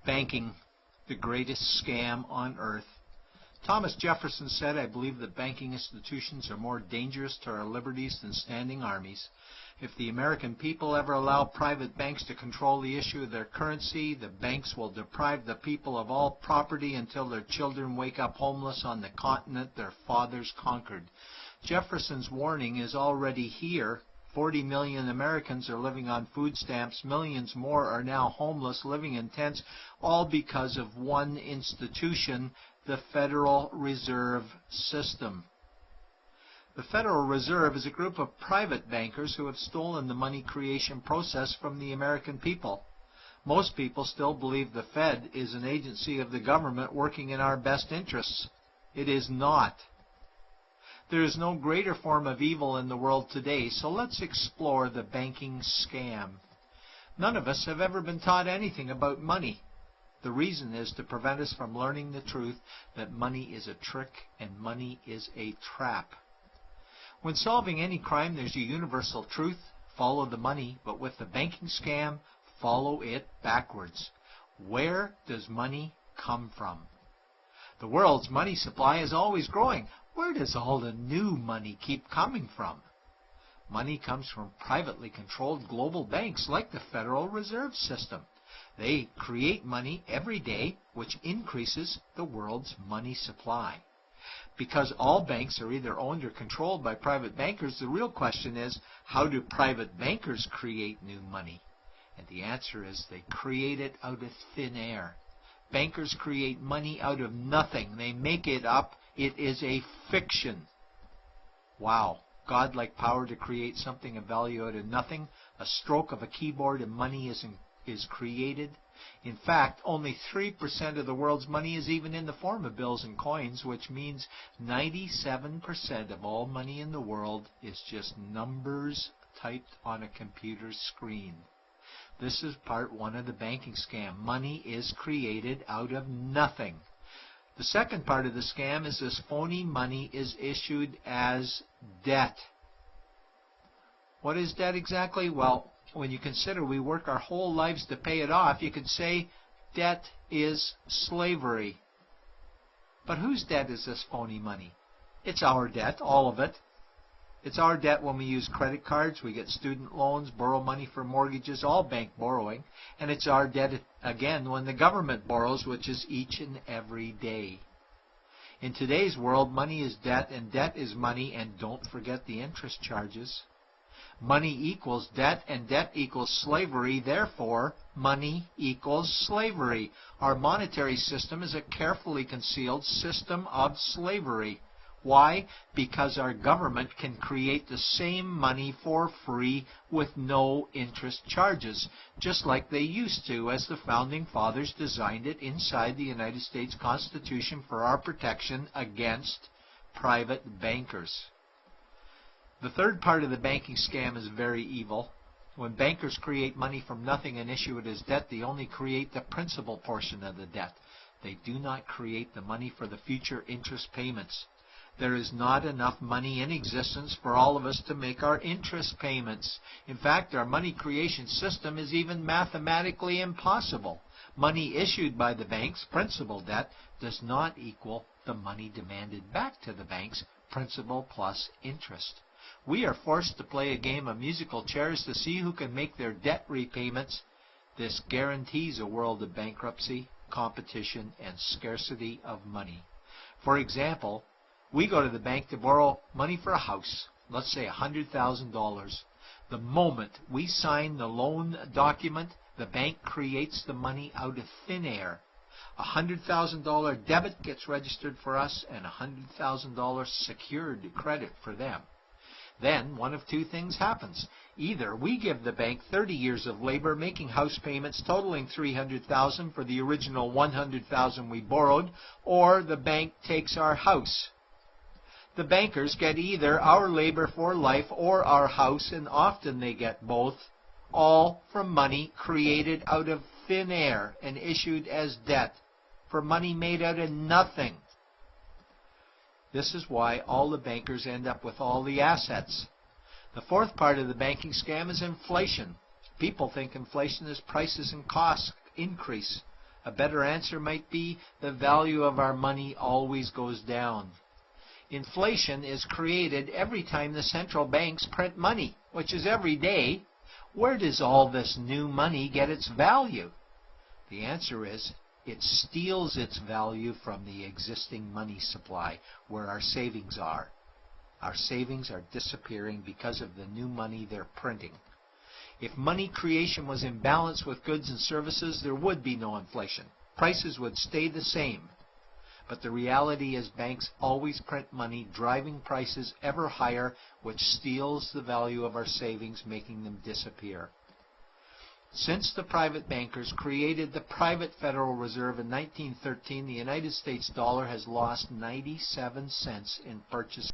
Banking, the greatest scam on earth. Thomas Jefferson said, "I believe that banking institutions are more dangerous to our liberties than standing armies. If the American people ever allow private banks to control the issue of their currency, the banks will deprive the people of all property until their children wake up homeless on the continent their fathers conquered." Jefferson's warning is already here. 40 million Americans are living on food stamps. Millions more are now homeless, living in tents, all because of one institution, the Federal Reserve System. The Federal Reserve is a group of private bankers who have stolen the money creation process from the American people. Most people still believe the Fed is an agency of the government working in our best interests. It is not. There is no greater form of evil in the world today, so let's explore the banking scam. None of us have ever been taught anything about money. The reason is to prevent us from learning the truth that money is a trick and money is a trap. When solving any crime, there's a universal truth: follow the money, but with the banking scam, follow it backwards. Where does money come from? The world's money supply is always growing. Where does all the new money keep coming from? Money comes from privately controlled global banks like the Federal Reserve System. They create money every day, which increases the world's money supply. Because all banks are either owned or controlled by private bankers, the real question is, how do private bankers create new money? And the answer is they create it out of thin air. Bankers create money out of nothing. They make it up. It is a fiction. Wow. Godlike power to create something of value out of nothing. A stroke of a keyboard and money is created. In fact, only 3% of the world's money is even in the form of bills and coins, which means 97% of all money in the world is just numbers typed on a computer screen. This is part one of the banking scam. Money is created out of nothing. The second part of the scam is this phony money is issued as debt. What is debt exactly? Well, when you consider we work our whole lives to pay it off, you could say debt is slavery. But whose debt is this phony money? It's our debt, all of it. It's our debt when we use credit cards, we get student loans, borrow money for mortgages, all bank borrowing. And it's our debt, again, when the government borrows, which is each and every day. In today's world, money is debt, and debt is money, and don't forget the interest charges. Money equals debt, and debt equals slavery. Therefore, money equals slavery. Our monetary system is a carefully concealed system of slavery. Why? Because our government can create the same money for free with no interest charges, just like they used to, as the Founding Fathers designed it inside the United States Constitution for our protection against private bankers. The third part of the banking scam is very evil. When bankers create money from nothing and issue it as debt, they only create the principal portion of the debt. They do not create the money for the future interest payments. There is not enough money in existence for all of us to make our interest payments. In fact, our money creation system is even mathematically impossible. Money issued by the banks, principal debt, does not equal the money demanded back to the banks, principal plus interest. We are forced to play a game of musical chairs to see who can make their debt repayments. This guarantees a world of bankruptcy, competition, and scarcity of money. For example, we go to the bank to borrow money for a house, let's say $100,000. The moment we sign the loan document, the bank creates the money out of thin air. A $100,000 debit gets registered for us and a $100,000 secured credit for them. Then one of two things happens. Either we give the bank 30 years of labor making house payments totaling $300,000 for the original $100,000 we borrowed, or the bank takes our house. The bankers get either our labor for life or our house, and often they get both, all from money created out of thin air and issued as debt, for money made out of nothing. This is why all the bankers end up with all the assets. The fourth part of the banking scam is inflation. People think inflation is prices and costs increase. A better answer might be the value of our money always goes down. Inflation is created every time the central banks print money, which is every day. Where does all this new money get its value? The answer is it steals its value from the existing money supply, where our savings are. Our savings are disappearing because of the new money they're printing. If money creation was in balance with goods and services, there would be no inflation. Prices would stay the same. But the reality is banks always print money, driving prices ever higher, which steals the value of our savings, making them disappear. Since the private bankers created the private Federal Reserve in 1913, the United States dollar has lost 97 cents in purchasing